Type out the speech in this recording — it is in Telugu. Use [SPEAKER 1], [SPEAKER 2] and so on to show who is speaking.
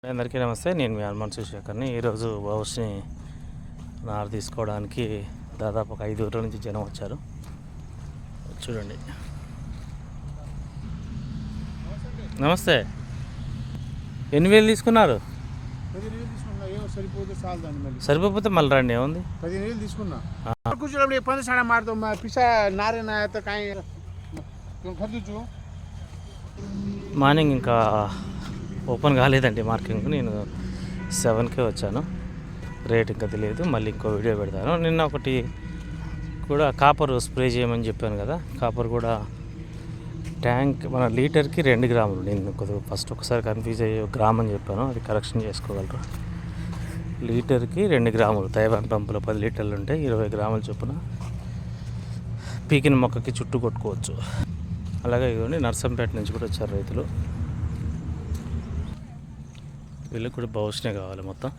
[SPEAKER 1] అందరికీ నమస్తే. నేను మీ హనుమాన్ శేఖర్ని. ఈరోజు బౌస్ని నారు తీసుకోవడానికి దాదాపు ఒక 5 ఊర్ల నుంచి జనం వచ్చారు. చూడండి. నమస్తే. ఎన్ని వేలు తీసుకున్నారు? సరిపోతే మళ్ళీ రండి. ఏముంది,
[SPEAKER 2] 15,000 తీసుకున్నా.
[SPEAKER 1] మార్నింగ్ ఇంకా ఓపెన్ కాలేదండి మార్కింగ్. నేను 7కే వచ్చాను. రేట్ ఇంకా తెలియదు. మళ్ళీ ఇంకో వీడియో పెడతాను. నిన్న ఒకటి కూడా కాపర్ స్ప్రే చేయమని చెప్పాను కదా. కాపర్ కూడా ట్యాంక్ మన లీటర్కి 2 గ్రాములు. నేను కొద్దిగా ఫస్ట్ ఒకసారి కన్ఫ్యూజ్ అయ్యి గ్రామ్ అని చెప్పాను. అది కరెక్షన్ చేసుకోగలరు. లీటర్కి 2 గ్రాములు. తైవాన్ పంపులో 10 లీటర్లు ఉంటాయి. 20 గ్రాముల చొప్పున పీకిన మొక్కకి చుట్టూ కొట్టుకోవచ్చు. అలాగే ఇదిగోండి, నర్సంపేట నుంచి కూడా వచ్చారు రైతులు. వీళ్ళకి కూడా బౌస్నే కావాలి మొత్తం.